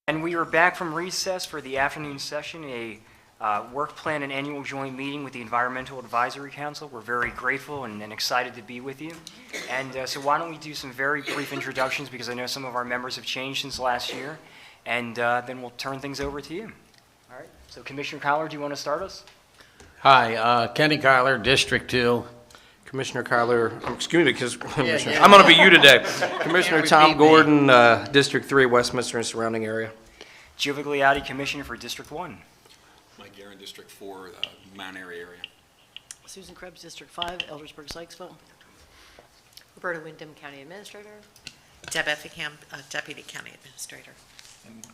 And we are back from recess for the afternoon session, a work plan and annual joint meeting with the Environmental Advisory Council. We're very grateful and excited to be with you. And so why don't we do some very brief introductions, because I know some of our members have changed since last year, and then we'll turn things over to you. All right, so Commissioner Kyler, do you want to start us? Hi, Kenny Kyler, District 2. Commissioner Kyler, excuse me, because I'm going to be you today. Commissioner Tom Gordon, District 3, Westminster and surrounding area. Joe Vigliotti, Commissioner for District 1. Mike Guerin, District 4, Mount Airy area. Susan Krebs, District 5, Eldersburg, Sykesville. Roberta Wyndham, County Administrator. Deb Effingham, Deputy County Administrator.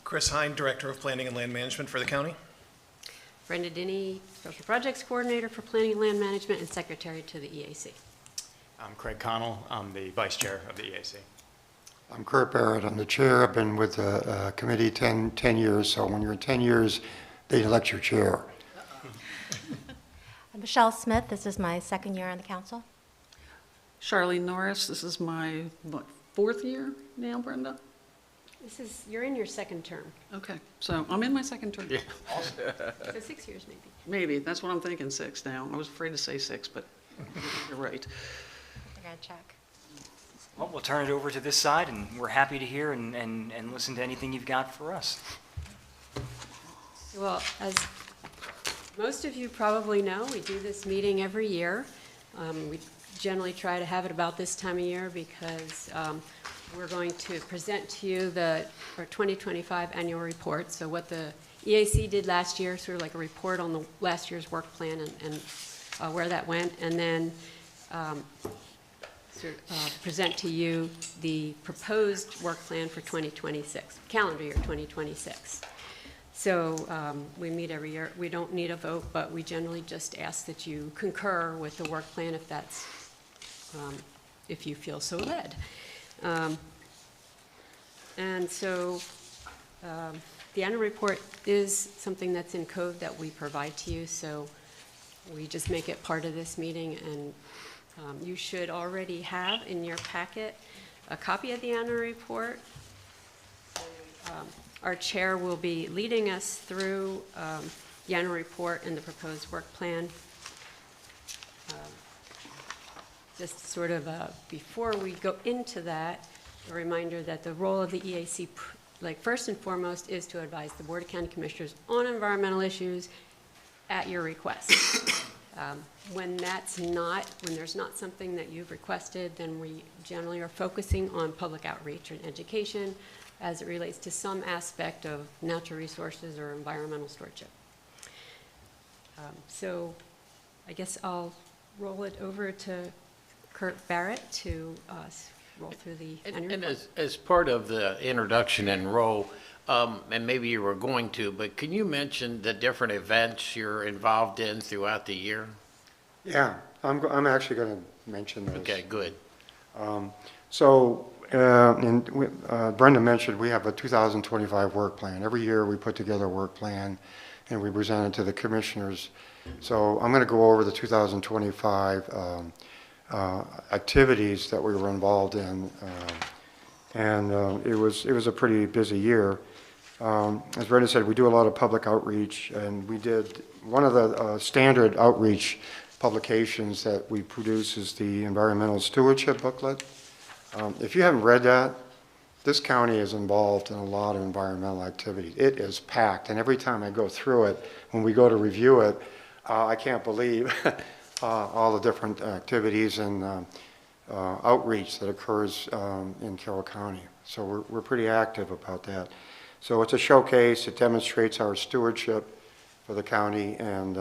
Chris Hine, Director of Planning and Land Management for the county. Brenda Denny, Special Projects Coordinator for Planning and Land Management and Secretary to the EAC. I'm Craig Connell. I'm the Vice Chair of the EAC. I'm Kurt Barrett. I'm the chair. I've been with the committee 10 years, so when you're 10 years, they elect your chair. I'm Michelle Smith. This is my second year on the council. Charlene Norris, this is my, fourth year now, Brenda? You're in your second term, Okay, so I'm in my second term. so 6 years maybe. Maybe, that's what I'm thinking, 6 now. I was afraid to say 6, but you're right. I gotta check. Well, we'll turn it over to this side, and we're happy to hear and listen to anything you've got for us. Well, as most of you probably know, we do this meeting every year. We generally try to have it about this time of year because we're going to present to you our 2025 annual report. So what the EAC did last year, sort of like a report on the last year's work plan and where that went, and then present to you the proposed work plan for 2026, calendar year 2026. So we meet every year. We don't need a vote, but we generally just ask that you concur with the work plan if that's, if you feel so led. And so the annual report is something that's in code that we provide to you, so we just make it part of this meeting, and you should already have in your packet a copy of the annual report. Our chair will be leading us through the annual report and the proposed work plan. Just sort of before we go into that, a reminder that the role of the EAC, like first and foremost, is to advise the Board of County Commissioners on environmental issues at your request. When there's not something that you've requested, then we generally are focusing on public outreach and education as it relates to some aspect of natural resources or environmental stewardship. So I guess I'll roll it over to Kurt Barrett to roll through the annual And report. as part of the introduction and role, and maybe you were going to, but can you mention the different events you're involved in throughout the year? Yeah, I'm actually going to mention those. Okay, good. Brenda mentioned we have a 2025 work plan. Every year we put together a work plan and we present it to the commissioners. So I'm going to go over the 2025 activities that we were involved in, it was a pretty busy year. As Brenda said, we do a lot of public outreach, and we did one of the standard outreach publications that we produce is the Environmental Stewardship Booklet. If you haven't read that, this county is involved in a lot of environmental activity. It is packed, and every time I go through it, when we go to review it, I can't believe all the different activities and outreach that occurs in Carroll County. So we're pretty active about that. So it's a showcase. It demonstrates our stewardship for the county, and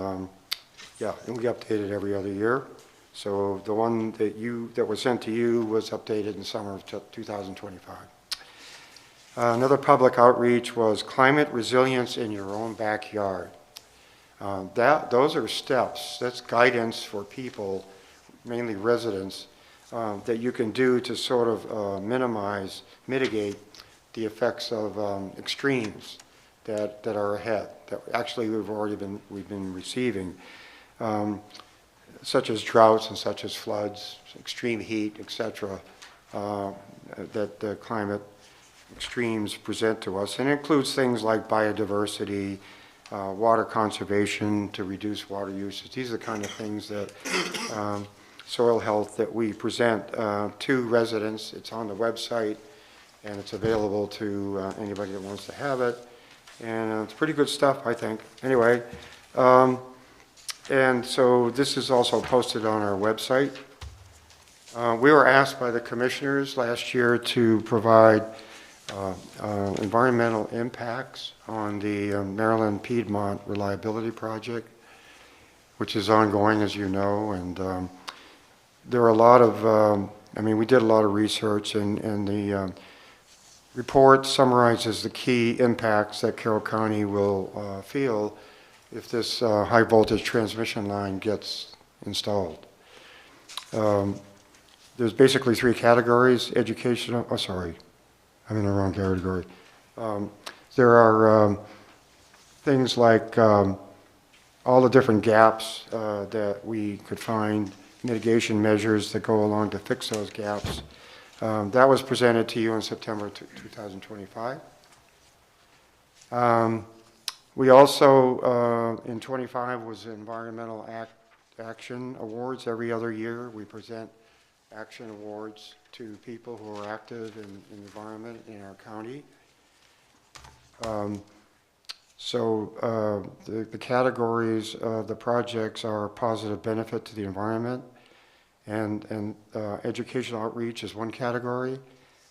yeah, and we update it every other year. So the one that was sent to you was updated in summer of 2025. Another public outreach was climate resilience in your own backyard. Those are steps, that's guidance for people, mainly residents, that you can do to sort of mitigate the effects of extremes that are ahead, that actually we've been receiving, such as droughts and such as floods, extreme heat, etc., that the climate extremes present to us, and it includes things like biodiversity, water conservation to reduce water usage. These are the kind of things that soil health that we present to residents. It's on the website, and it's available to anybody that wants to have it. And it's pretty good stuff, I think. Anyway, and so this is also posted on our website. We were asked by the commissioners last year to provide environmental impacts on the Maryland Piedmont Reliability Project, which is ongoing, as you know, and there are a lot of, we did a lot of research, and the report summarizes the key impacts that Carroll County will feel if this high voltage transmission line gets installed. There's basically three categories: educational, I'm in the wrong category. There are things like all the different gaps that we could find, mitigation measures that go along to fix those gaps. That was presented to you in September 2025. We also, in 25, was Environmental Action Awards. Every other year, we present action awards to people who are active in the environment in our county. The categories of the projects are positive benefit to the environment, and educational outreach is one category,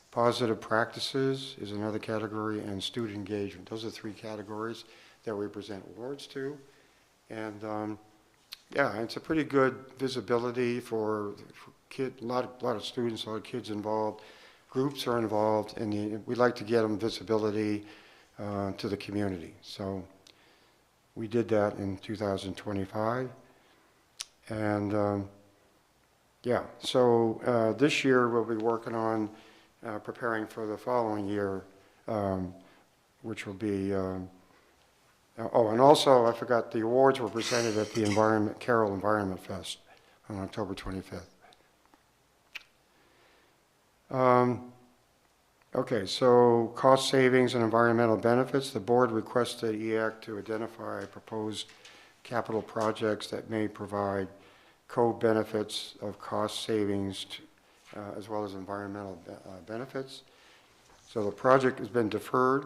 positive practices is another category, and student engagement. Those are three categories that we present awards to. And yeah, it's a pretty good visibility for a lot of students, a lot of kids involved. Groups are involved, and we like to get them visibility to the community. So we did that in 2025. And yeah, so this year we'll be working on preparing for the following year, which will be, and also I forgot, the awards were presented at the Carroll Environment Fest on October 25th. Okay, so cost savings and environmental benefits. The board requested EAC to identify proposed capital projects that may provide co-benefits of cost savings as well as environmental benefits. So the project has been deferred.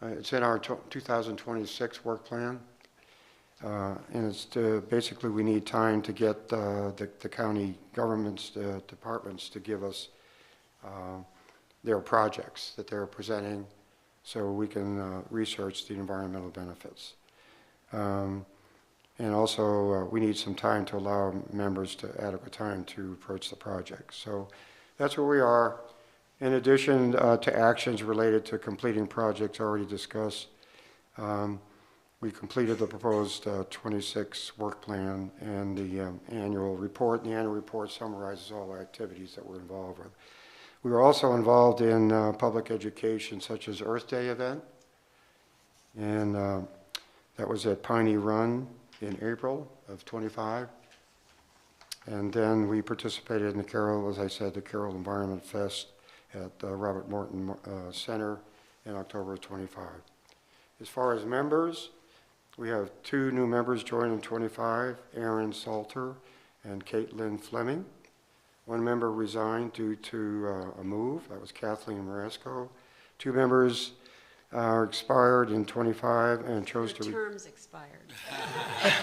It's in our 2026 work plan. And it's basically we need time to get the county government's departments to give us their projects that they're presenting so we can research the environmental benefits. And also we need some time to allow members to adequate time to approach the project. So that's where we are. In addition to actions related to completing projects already discussed, we completed the proposed 26 work plan and the annual report. The annual report summarizes all the activities that we're involved with. We were also involved in public education, such as Earth Day event, and that was at Piney Run in April of 25. And then we participated in the Carroll, as I said, the Carroll Environment Fest at Robert Morton Center in October of 25. As far as members, we have 2 new members joined in 25, Aaron Salter and Caitlin Fleming. 1 member resigned due to a move, that was Kathleen Marasco. 2 members are expired in 25 and chose to... terms expired.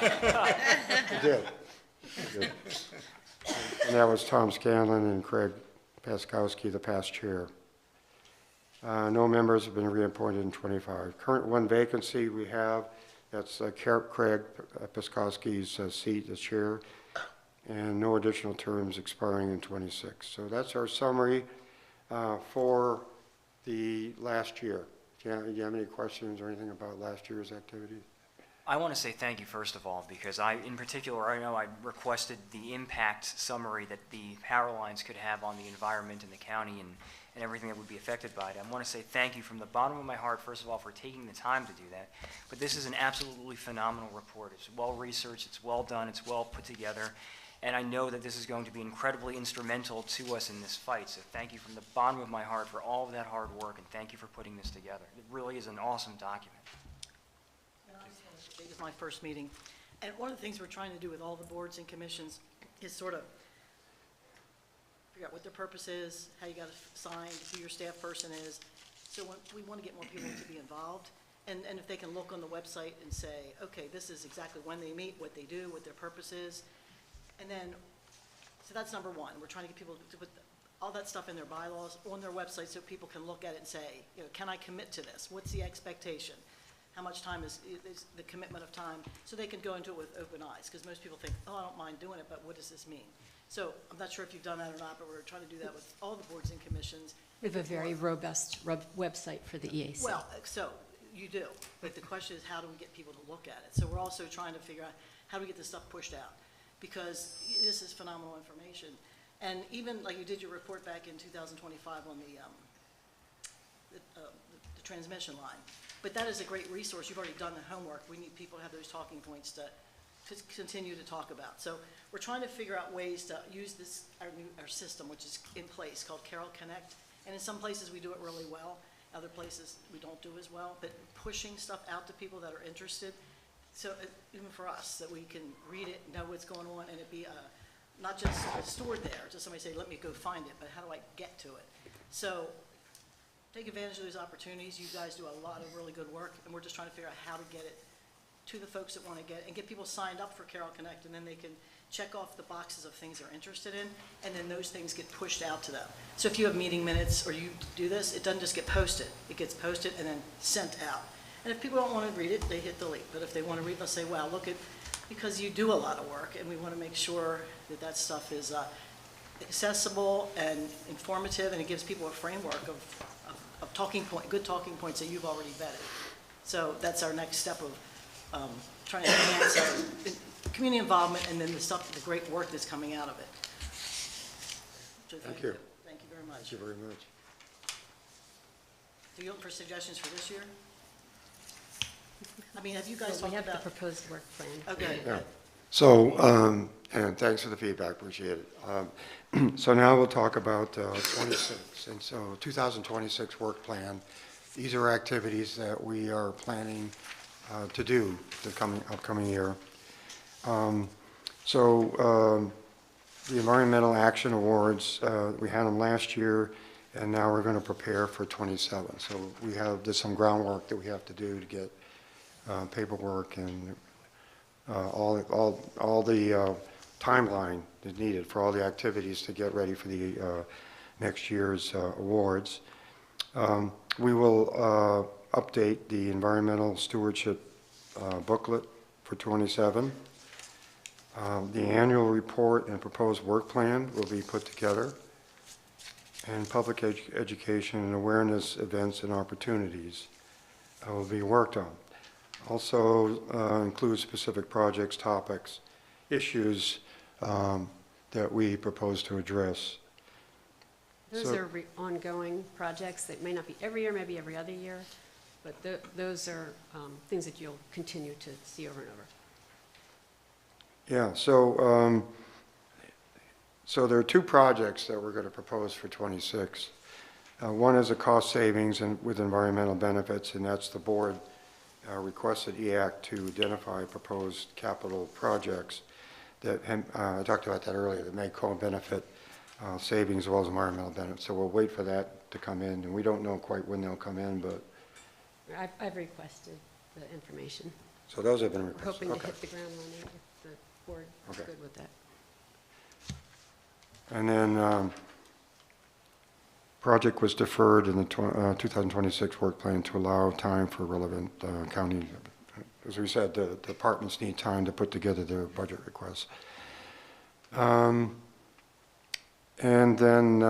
It did. It did. And that was Tom Scanlon and Craig Paskowski, the past chair. No members have been reappointed in 25. Current 1 vacancy we have, that's Craig Paskowski's seat as chair, and no additional terms expiring in 26. So that's our summary for the last year. Do you have any questions or anything about last year's activities? I want to say thank you, first of all, because in particular, I know I requested the impact summary that the power lines could have on the environment in the county and everything that would be affected by it. I want to say thank you from the bottom of my heart, first of all, for taking the time to do that. But this is an absolutely phenomenal report. It's well researched, it's well done, it's well put together. And I know that this is going to be incredibly instrumental to us in this fight. So thank you from the bottom of my heart for all of that hard work, and thank you for putting this together. It really is an awesome document. It was my first meeting. And one of the things we're trying to do with all the boards and commissions is sort of figure out what their purpose is, how you got to sign, who your staff person is. So we want to get more people to be involved. And if they can look on the website and say, okay, this is exactly when they meet, what they do, what their purpose is. And then, so that's number one. We're trying to get people to put all that stuff in their bylaws on their website so people can look at it and say, you know, can I commit to this? What's the expectation? How much time is the commitment of time? So they can go into it with open eyes, because most people think, oh, I don't mind doing it, but what does this mean? So I'm not sure if you've done that or not, but we're trying to do that with all the boards and commissions. We have a very robust website for the EAC. Well, so you do, but the question is, how do we get people to look at it? So we're also trying to figure out how do we get this stuff pushed out, because this is phenomenal information. And even like you did your report back in 2025 on the transmission line, but that is a great resource. You've already done the homework. We need people to have those talking points to continue to talk about. So we're trying to figure out ways to use this, our system, which is in place, called Carroll Connect. And in some places we do it really well. Other places we don't do as well. But pushing stuff out to people that are interested, so even for us, that we can read it, know what's going on, and it be not just stored there, just somebody say, let me go find it, but how do I get to it? So take advantage of those opportunities. You guys do a lot of really good work, and we're just trying to figure out how to get it to the folks that want to get it, and get people signed up for Carroll Connect, and then they can check off the boxes of things they're interested in, and then those things get pushed out to them. So if you have meeting minutes or you do this, it doesn't just get posted. It gets posted and then sent out. And if people don't want to read it, they hit delete. But if they want to read, they'll say, wow, look at, because you do a lot of work, and we want to make sure that that stuff is accessible and informative, and it gives people a framework of talking point, good talking points that you've already vetted. So that's our next step of trying to enhance our community involvement, and then the great work that's coming out of it. So Thank you. Thank you very much. Thank you very much. So you looking for suggestions for this year? I mean, have you guys We talked have the about? proposed work plan. Okay. Yeah. So, and thanks for the feedback, appreciate it. So now we'll talk about 26, and so 2026 work plan. These are activities that we are planning to do the upcoming year. The Environmental Action Awards, we had them last year, and now we're going to prepare for 27. So there's some groundwork that we have to do to get paperwork and all the timeline is needed for all the activities to get ready for the next year's awards. We will update the environmental stewardship booklet for 27. The annual report and proposed work plan will be put together, and public education and awareness events and opportunities will be worked on. Also include specific projects, topics, issues that we propose to address. Those are ongoing projects that may not be every year, maybe every other year, but those are things that you'll continue to see over and over. Yeah, so there are two projects that we're going to propose for 26. One is a cost savings with environmental benefits, and that's the board requested EAC to identify proposed capital projects that, I talked about that earlier, that may co-benefit savings as well as environmental benefits. So we'll wait for that to come in, and we don't know quite when they'll come in, but. I've requested the information. So those have been We're requested. hoping to Okay. hit the ground running if the board is Okay. good with that. And then project was deferred in the 2026 work plan to allow time for relevant county, as we said, the departments need time to put together their budget requests. And then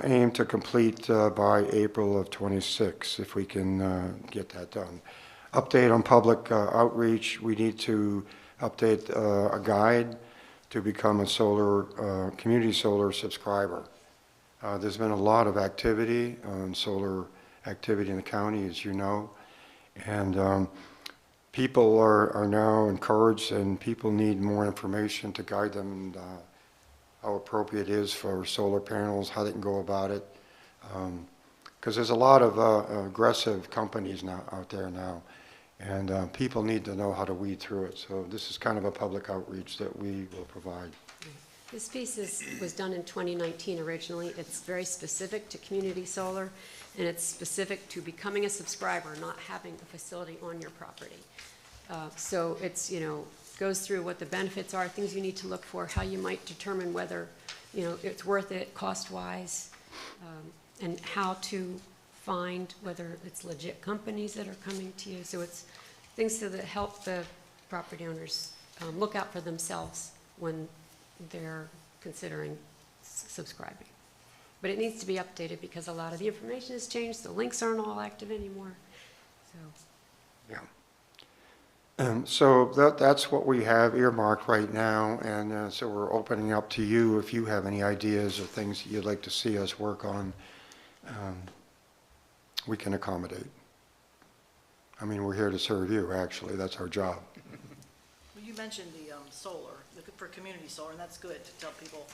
aim to complete by April of 26, if we can get that done. Update on public outreach. We need to update a guide to become a community solar subscriber. There's been a lot of activity on solar activity in the county, as you know, and people are now encouraged, and people need more information to guide them how appropriate it is for solar panels, how they can go about it. Because there's a lot of aggressive companies now out there now, and people need to know how to weed through it. So this is kind of a public outreach that we will provide. This piece was done in 2019 originally. It's very specific to community solar, and it's specific to becoming a subscriber, not having a facility on your property. So it's, goes through what the benefits are, things you need to look for, how you might determine whether, it's worth it cost-wise, and how to find whether it's legit companies that are coming to you. So it's things that help the property owners look out for themselves when they're considering subscribing. But it needs to be updated because a lot of the information has changed, the links aren't all active anymore. So, Yeah. So that's what we have earmarked right now, and so we're opening up to you if you have any ideas or things you'd like to see us work on. We can accommodate. I mean, we're here to serve you, actually. That's our job. Well, you mentioned the solar, for community solar, and that's good to tell people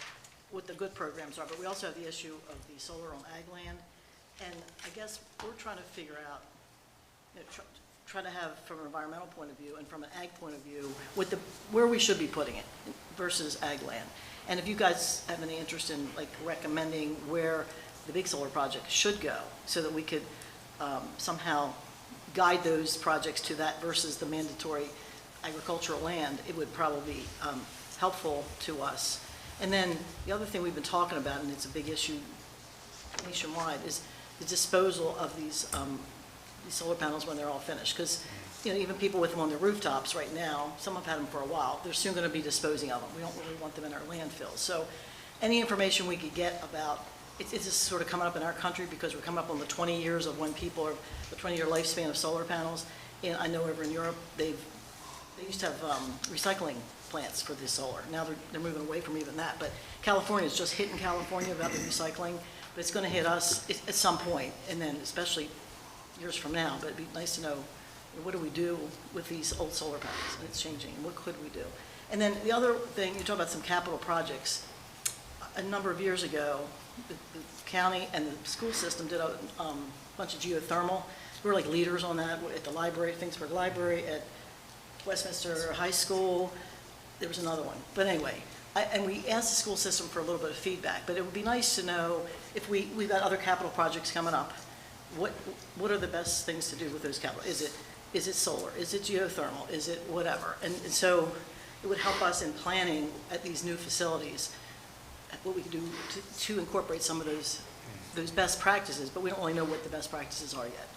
what the good programs are, but we also have the issue of the solar on ag land, and I guess we're trying to figure out, try to have, from an environmental point of view and from an ag point of view, where we should be putting it versus ag land. And if you guys have any interest in recommending where the big solar project should go, so that we could somehow guide those projects to that versus the mandatory agricultural land, it would probably be helpful to us. And then the other thing we've been talking about, and it's a big issue nationwide, is the disposal of these solar panels when they're all finished. Because even people with them on their rooftops right now, some have had them for a while, they're soon going to be disposing of them. We don't really want them in our landfills. So any information we could get about, it's just sort of coming up in our country because we're coming up on the 20 years of when people are, the 20-year lifespan of solar panels. And I know over in Europe, they used to have recycling plants for this solar. Now they're moving away from even that. But California's just hitting California about the recycling, but it's going to hit us at some point, and then especially years from now. But it'd be nice to know, what do we do with these old solar panels? And it's changing. And what could we do? And then the other thing, you talk about some capital projects. A number of years ago, the county and the school system did a bunch of geothermal. We were like leaders on that at the library, Finksburg Library, at Westminster High School. There was another one. But anyway, and we asked the school system for a little bit of feedback. But it would be nice to know if we've got other capital projects coming up. What are the best things to do with those capital? Is it solar? Is it geothermal? Is it whatever? And so it would help us in planning at these new facilities what we can do to incorporate some of those best practices. But we don't really know what the best practices are yet.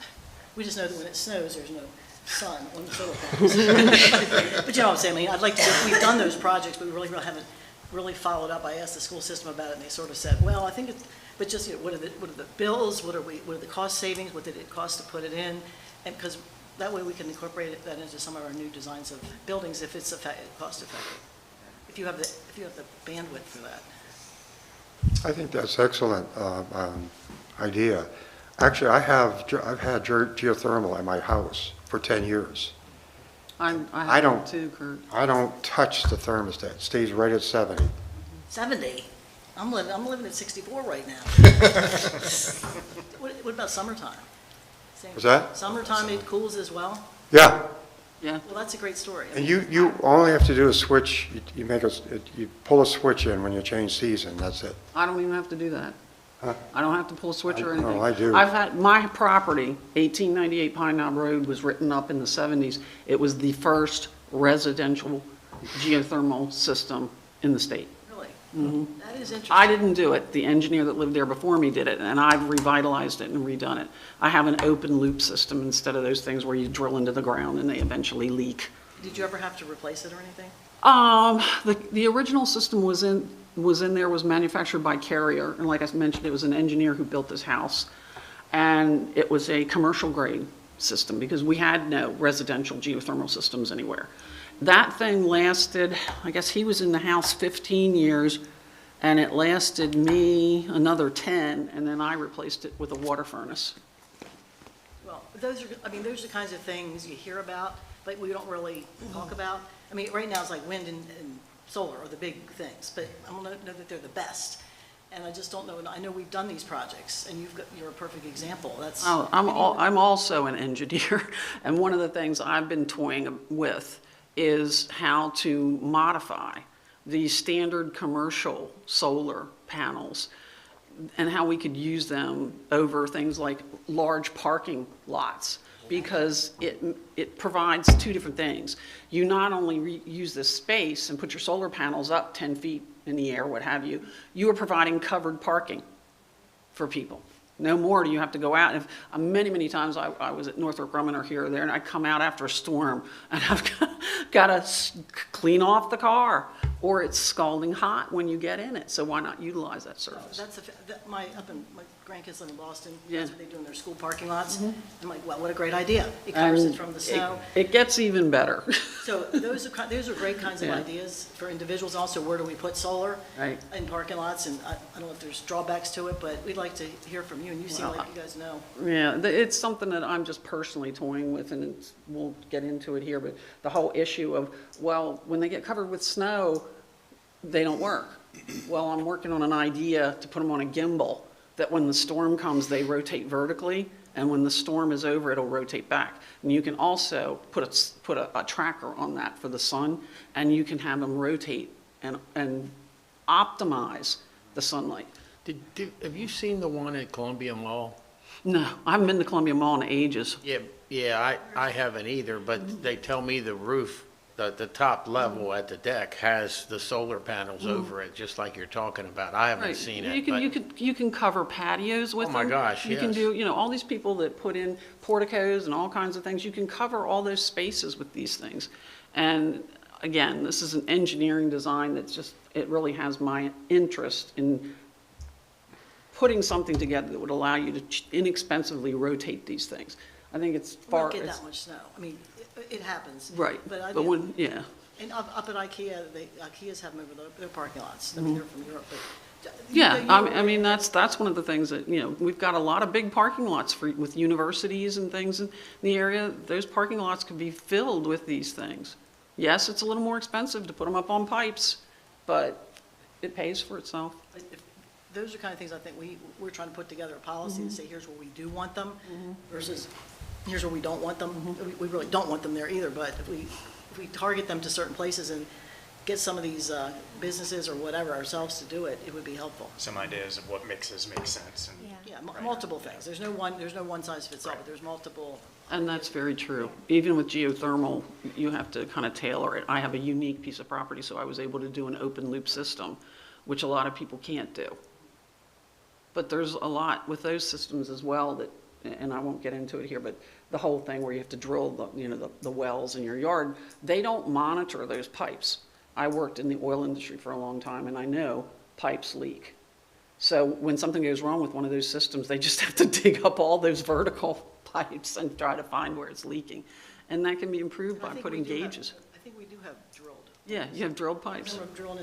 We just know that when it snows, there's no sun on the solar panels. But you know what I'm saying? I mean, I'd like to. We've done those projects, but we really haven't really followed up. I asked the school system about it, and they sort of said, "Well, I think it's." But just what are the bills? What are the cost savings? What did it cost to put it in? And because that way we can incorporate that into some of our new designs of buildings if it's cost effective. If you have the bandwidth for that. I think that's excellent idea. Actually, I've had geothermal at my house for 10 years. I don't too, Kurt. I don't touch the thermostat. It stays right at 70. 70? I'm living at 64 right now. What about summertime? Was that? Summertime, it cools as well? Yeah. Yeah. Well, that's a great story. And you only have to do a switch. You pull a switch in when you change season. That's it. I don't even have to do that. Huh? I don't have to pull a switch or anything. No, I do. I've had, my property, 1898 Pine Knob Road, was written up in the 70s. It was the first residential geothermal system in the state. Really? Mm-hmm. That is interesting. I didn't do it. The engineer that lived there before me did it, and I've revitalized it and redone it. I have an open loop system instead of those things where you drill into the ground and they eventually leak. Did you ever have to replace it or anything? The original system was manufactured by Carrier, and like I mentioned, it was an engineer who built this house. And it was a commercial grade system because we had no residential geothermal systems anywhere. That thing lasted, I guess he was in the house 15 years, and it lasted me another 10, and then I replaced it with a water furnace. Well, those are the kinds of things you hear about, but we don't really talk about. I mean, right now it's like wind and solar are the big things, but I don't know that they're the best. And I just don't know, and I know we've done these projects, and you're a perfect example. That's. Oh, I'm also an engineer, and one of the things I've been toying with is how to modify the standard commercial solar panels and how we could use them over things like large parking lots, because it provides two different things. You not only use this space and put your solar panels up 10 feet in the air, what have you, you are providing covered parking for people. No more do you have to go out. If, many, many times I was at Northrop Grumman or here or there, and I come out after a storm, and I've got to clean off the car, or it's scalding hot when you get in it. So why not utilize that service? That's my grandkids live in Boston. Yeah. That's what they do in their school parking lots. I'm like, well, what a great idea. It covers it And from the snow. It gets even better. So those are great kinds of ideas for individuals. Also, where do we put solar Right. in parking lots? And I don't know if there's drawbacks to it, but we'd like to hear from you, and you seem Well, like you guys know. Yeah, it's something that I'm just personally toying with, and we'll get into it here, but the whole issue of, well, when they get covered with snow, they don't work. Well, I'm working on an idea to put them on a gimbal, that when the storm comes, they rotate vertically, and when the storm is over, it'll rotate back. And you can also put a tracker on that for the sun, and you can have them rotate and optimize the sunlight. Have you seen the one at Columbia Mall? No, I haven't been to Columbia Mall in ages. Yeah, I haven't either, but they tell me the roof, the top level at the deck has the solar panels over it, just like you're talking about. I haven't Right. seen it, You can cover patios with Oh them. my gosh, You can yes. do, all these people that put in porticos and all kinds of things, you can cover all those spaces with these things. And again, this is an engineering design that's just, it really has my interest in putting something together that would allow you to inexpensively rotate these things. I think it's We far. don't get that much snow. I mean, it happens. Right, But I but do. when, yeah. And up at IKEA, IKEA's have them over their parking lots. I mean, they're from Europe, but. Yeah, you- I mean, that's one of the things that, we've got a lot of big parking lots with universities and things in the area. Those parking lots could be filled with these things. Yes, it's a little more expensive to put them up on pipes, but it pays for itself. Those are kind of things I think we're trying to put together a policy to say, here's where we do want them versus here's where we don't want them. We really don't want them there either, but if we target them to certain places and get some of these businesses or whatever ourselves to do it, it would be helpful. Some ideas of what mixes make sense. And Yeah, multiple things. There's no one size fits all, but there's multiple. And that's very true. Even with geothermal, you have to kind of tailor it. I have a unique piece of property, so I was able to do an open loop system, which a lot of people can't do. But there's a lot with those systems as well that, and I won't get into it here, but the whole thing where you have to drill the wells in your yard, they don't monitor those pipes. I worked in the oil industry for a long time, and I know pipes leak. So when something goes wrong with one of those systems, they just have to dig up all those vertical pipes and try to find where it's leaking. And that can be improved by putting gauges. I think we do have drilled. Yeah, you have drilled pipes. I remember drilling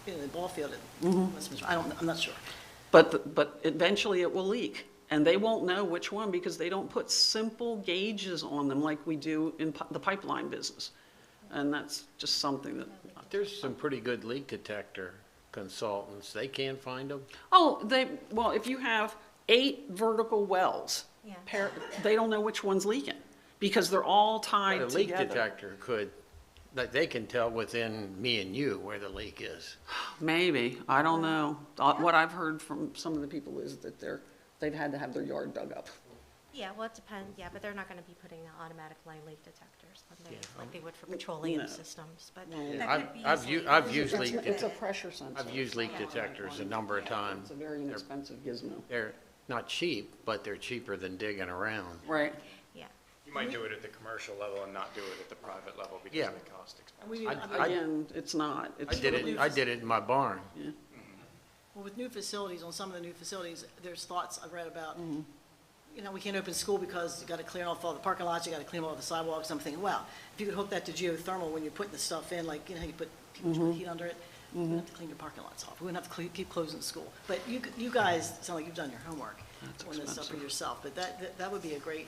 in the ball field at Westminster. I'm not sure. But eventually it will leak, and they won't know which one because they don't put simple gauges on them like we do in the pipeline business. And that's just something that, There's some pretty good leak detector consultants. They can't find them. well, if you have 8 vertical wells, Yeah. they don't know which one's leaking because they're all But tied a leak together. detector could, they can tell within me and you where the leak is. Maybe, I don't know. What I've heard from some of the people is that they've had to have their yard dug up. Yeah, well, it depends, yeah, but they're not going to be putting automatic line leak detectors like they would for No. petroleum systems, but No. that could be I've easily- used leak, It's a pressure sensor. I've used leak detectors a number of times. It's a very inexpensive gizmo. They're not cheap, but they're cheaper than digging around. Right. Yeah. you might do it at the commercial level and not do it at the private level because Yeah. of the cost expense. And we, Again, it's not. I did it in my barn. Well, with new facilities, on some of the new facilities, there's thoughts I've read about, we can't open school because you gotta clear off all the parking lots, you gotta clean all the sidewalks. I'm thinking, wow, if you could hook that to geothermal when you're putting the stuff in, like, you put heat under it, you wouldn't have to clean your parking lots off. We wouldn't have to keep closing the school. But you guys, sound like you've done your homework on this stuff for yourself. But that would be a great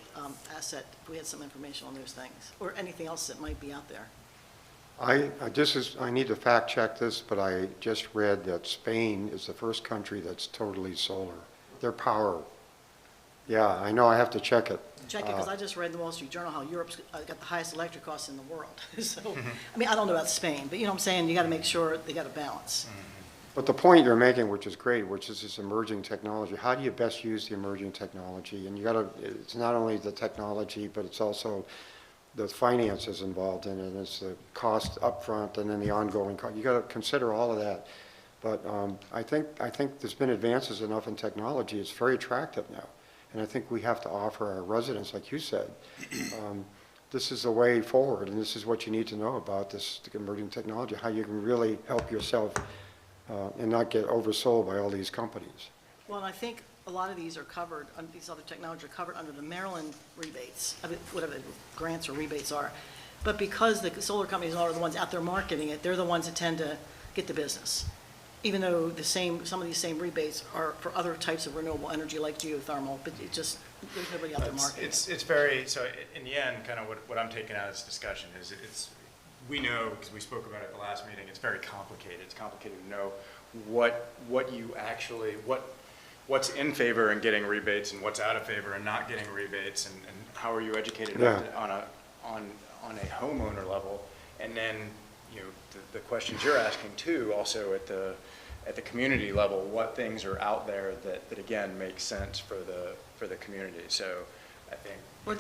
asset if we had some information on those things, or anything else that might be out there. I need to fact check this, but I just read that Spain is the first country that's totally solar. Their power. Yeah, I know, I have to check it. Check it, because I just read in the Wall Street Journal how Europe's got the highest electric costs in the world. So, I mean, I don't know about Spain, but you know what I'm saying, you got to make sure they got a balance. But the point you're making, which is great, which is this emerging technology, how do you best use the emerging technology? And you gotta, it's not only the technology, but it's also the finances involved in it, and it's the cost upfront and then the ongoing cost. You gotta consider all of that. But I think there's been advances enough in technology, it's very attractive now. And I think we have to offer our residents, like you said, this is the way forward, and this is what you need to know about this emerging technology, how you can really help yourself and not get oversold by all these companies. Well, and I think a lot of these are covered, these other technologies are covered under the Maryland rebates, I mean, whatever the grants or rebates are. But because the solar companies are the ones out there marketing it, they're the ones that tend to get the business. Even though some of these same rebates are for other types of renewable energy like geothermal, but it just, there's nobody out there marketing it. It's very, so in the end, kind of what I'm taking out of this discussion is we know, because we spoke about it at the last meeting, it's very complicated. It's complicated to know what you actually, what's in favor in getting rebates and what's out of favor in not getting rebates, and how are you educated on a homeowner level. And then, you know, the questions you're asking too, also at the community level, what things are out there that again make sense for the community. So I think We're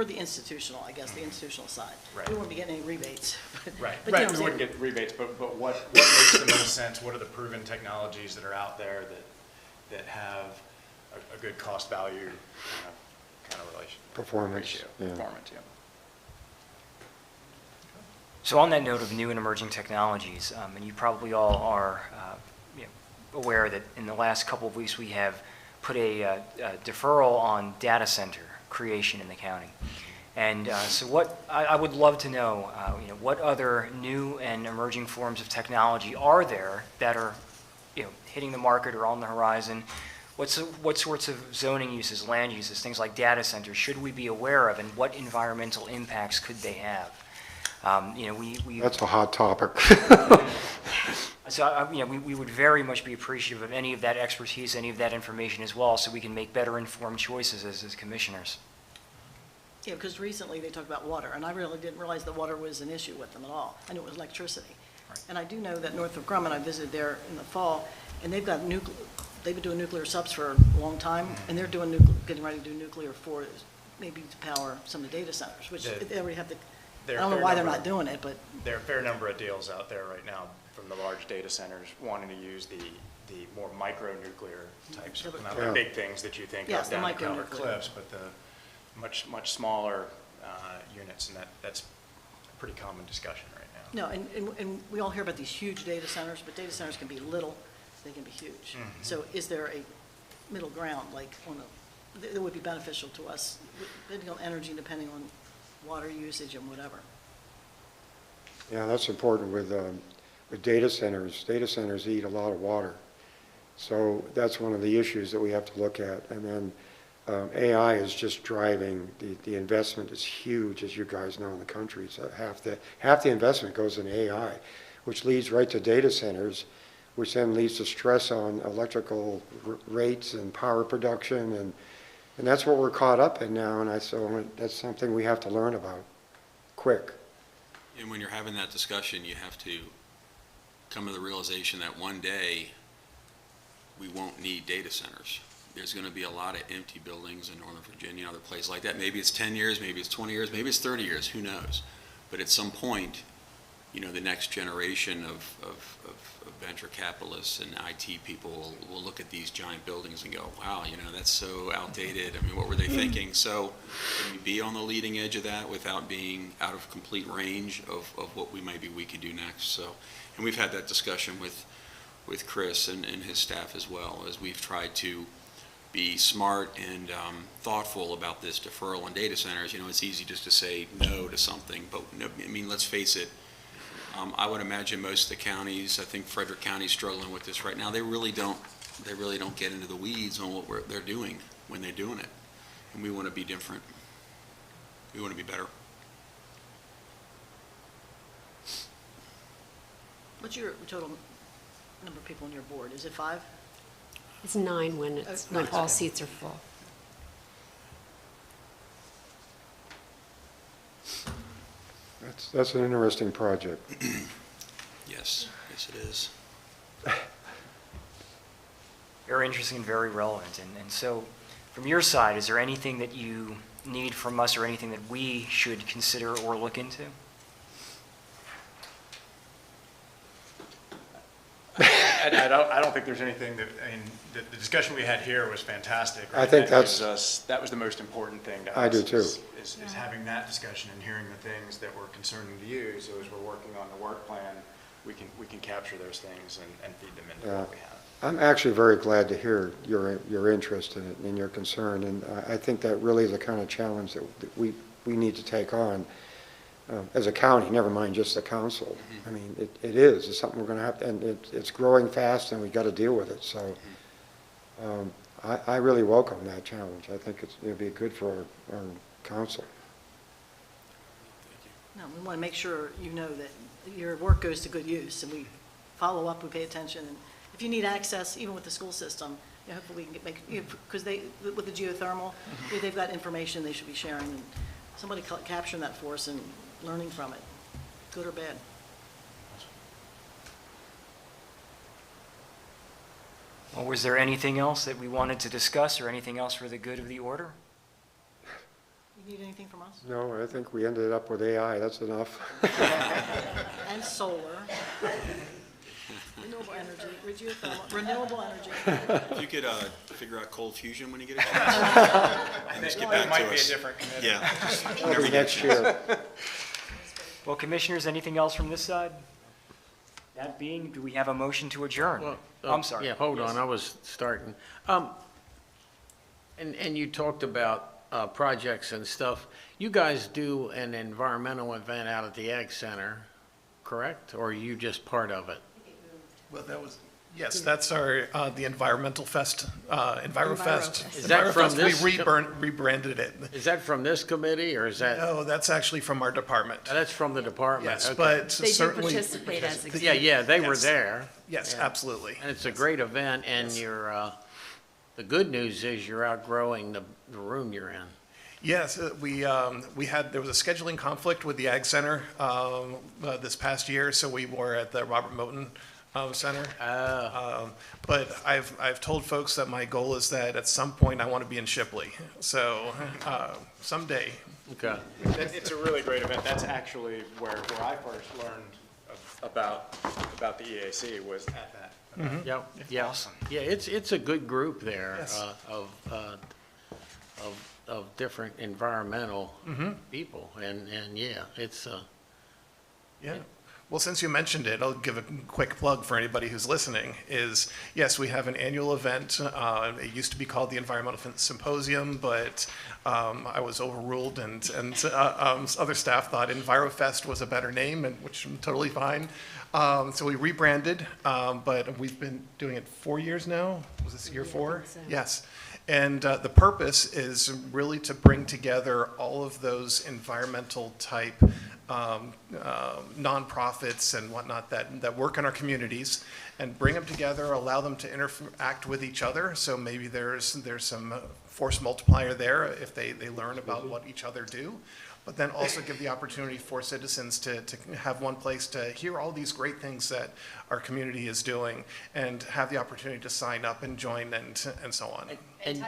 the institutional, I guess, the institutional side. Right. We wouldn't be getting any rebates. Right, But you know right, what we I'm wouldn't saying? get rebates, but what makes the most sense? What are the proven technologies that are out there that have a good cost value kind of relation? Performance, ratio, yeah. Performance, yeah. So on that note of new and emerging technologies, and you probably all are aware that in the last couple of weeks we have put a deferral on data center creation in the county. And so what I would love to know, what other new and emerging forms of technology are there that are hitting the market or on the horizon? What sorts of zoning uses, land uses, things like data centers should we be aware of, and what environmental impacts could they have? That's a hot topic. So, we would very much be appreciative of any of that expertise, any of that information as well, so we can make better informed choices as commissioners. Yeah, because recently they talked about water, and I really didn't realize that water was an issue with them at all. I knew it was electricity. Right. And I do know that Northrop Grumman, I visited there in the fall, and they've been doing nuclear subs for a long time, and they're doing getting ready to do nuclear for maybe to power some of the data centers, which they already have I don't know why they're not doing it, but. There are a fair number of deals out there right now from the large data centers wanting to use the more micro-nuclear types, not the big things that you think Yes, of the down at Calvert micro-nuclear. Cliffs, but the much smaller units, and that's a pretty common discussion right now. No, and we all hear about these huge data centers, but data centers can be little, they can be huge. So is there a middle ground, like that would be beneficial to us, depending on energy, depending on water usage and whatever? Yeah, that's important with data centers. Data centers eat a lot of water. So that's one of the issues that we have to look at. And then AI is just driving, the investment is huge, as you guys know, in the country. So half the investment goes in AI, which leads right to data centers, which then leads to stress on electrical rates and power production. And that's what we're caught up in now. And so that's something we have to learn about quick. And when you're having that discussion, you have to come to the realization that one day we won't need data centers. There's going to be a lot of empty buildings in Northern Virginia and other places like that. Maybe it's 10 years, maybe it's 20 years, maybe it's 30 years, who knows? But at some point, the next generation of venture capitalists and IT people will look at these giant buildings and go, wow, that's so outdated. I mean, what were they thinking? So can we be on the leading edge of that without being out of complete range of what we could do next? So, and we've had that discussion with Chris and his staff as well, as we've tried to be smart and thoughtful about this deferral on data centers. It's easy just to say no to something, but let's face it, I would imagine most of the counties, I think Frederick County is struggling with this right now. They really don't get into the weeds on what they're doing when they're doing it. And we want to be different. We want to be better. What's your total number of people on your board? Is it 5? It's 9 when when nice. all seats are full. That's an interesting project. Yes, yes it is. Very interesting and very relevant. And so, from your side, is there anything that you need from us or anything that we should consider or look into? I don't think there's anything that, I mean, the discussion we had here was fantastic. I right? think That gives us- that was the most important thing to us. I do too. Is having that discussion and hearing the things that were concerning to you, so as we're working on the work plan, we can capture those things and feed them into what we have. I'm actually very glad to hear your interest in it and your concern, and I think that really is the kind of challenge that we need to take on as a county, never mind just the council. I mean, it is, it's something we're going to have, and it's growing fast, and we've got to deal with it, so I really welcome that challenge. I think it'll be good for our council. No, we want to make sure you know that your work goes to good use, and we follow up, we pay attention, and if you need access, even with the school system, hopefully we can because with the geothermal, they've got information they should be sharing, and somebody capturing that for us and learning from it, good or bad. Well, was there anything else that we wanted to discuss or anything else for the good of the order? You need anything from us? No, I think we ended up with AI, that's enough. And solar. Renewable energy, renewable energy. If you could figure out cold fusion when you get a chance. And just get back It might to be a us. different committee. Yeah. That'll be next year. Well, commissioners, anything else from this side? That being, do we have a motion to adjourn? Well, I'm sorry. Yeah, hold Yes. on, I was starting. And you talked about projects and stuff. You guys do an environmental event out at the Ag Center, correct? Or are you just part of it? Well, yes, that's our, the Environmental Fest, EnviroFest. Is that from EnviroFest, this We rebranded it. Is that from this committee, or is that, No, that's actually from our department. that's from the department? Yes, Okay. but They do certainly. participate as exhibitors. Yeah, they were Yes. there. Yes, Yeah. absolutely. And it's a great event, and you're, the good news is you're outgrowing the room you're in. Yes, there was a scheduling conflict with the Ag Center this past year, so we were at the Robert Moton Center. But I've told folks that my goal is that at some point I want to be in Shipley, so someday. Okay. It's a really great event. That's actually where I first learned about the EAC was at that. Yep, yeah. Awesome. Yeah, it's a good group there Yes. of different environmental people, and yeah, it's, Yeah. Well, since you mentioned it, I'll give a quick plug for anybody who's listening, is, yes, we have an annual event. It used to be called the Environmental Symposium, but I was overruled, and other staff thought EnviroFest was a better name, and which I'm totally fine. So we rebranded, but we've been doing it 4 years now. Was this year 4? so. Yes. And the purpose is really to bring together all of those environmental type nonprofits and whatnot that work in our communities, and bring them together, allow them to interact with each other. So maybe there's some force multiplier there if they learn about what each other do. But then also give the opportunity for citizens to have one place to hear all these great things that our community is doing, and have the opportunity to sign up and join and so on. and,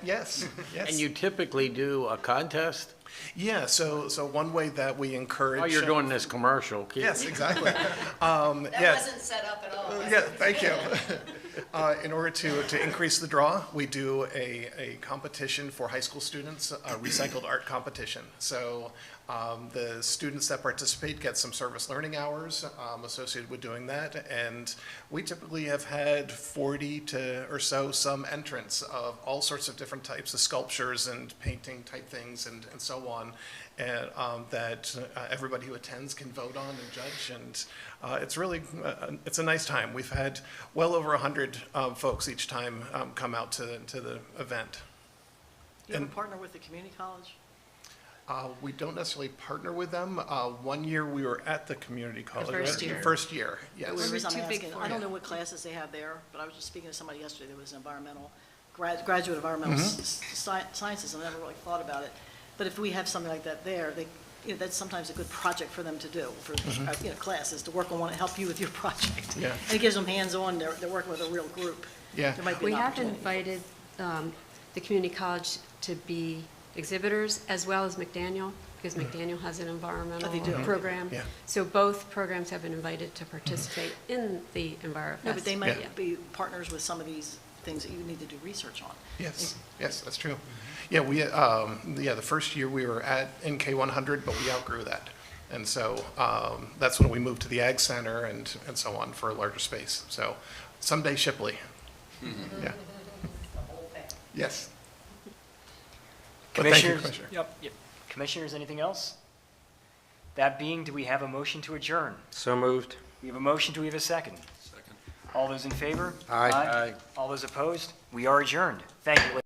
Yes, yes. and you typically do a contest? Yeah, so one way that we encourage. Oh, you're doing this commercial. Yes, exactly. That wasn't set up at all. Yeah, thank you. In order to increase the draw, we do a competition for high school students, a recycled art competition. So the students that participate get some service learning hours associated with doing that, and we typically have had 40 or so some entrants of all sorts of different types of sculptures and painting type things and so on, and that everybody who attends can vote on and judge, and it's really it's a nice time. We've had well over 100 folks each time come out to the event. Do you have a partner with the community college? We don't necessarily partner with them. One year we were at the community college. first right? year. The first year, yes. The reason I'm too big asking, for I don't it. know what classes they have there, but I was just speaking to somebody yesterday, there was an environmental, graduate environmental sciences, and I never really thought about it. But if we have something like that there, they, you know, that's sometimes a good project for them to do, for, you know, classes, to work on one, help you with your project. Yeah. And it gives them hands-on, they're working with a real group. Yeah. There might be We an have opportunity. invited the community college to be exhibitors, as well as McDaniel, because McDaniel has an environmental Oh, they do. program. Yeah. So both programs have been invited to participate in the EnviroFest. No, but they Yeah. might be partners with some of these things that you need to do research on. Yes, yes, that's true. Yeah, the first year we were at NK 100, but we outgrew that. And so that's when we moved to the Ag Center and so on for a larger space. So someday Shipley. Yeah. Yes. But thank you, Commissioners? Commissioner. Yep. Commissioners, anything else? That being, do we have a motion to adjourn? So moved. We have a motion, do we have a second? Second. All those in favor? Aye. All those opposed? We are adjourned. Thank you, ladies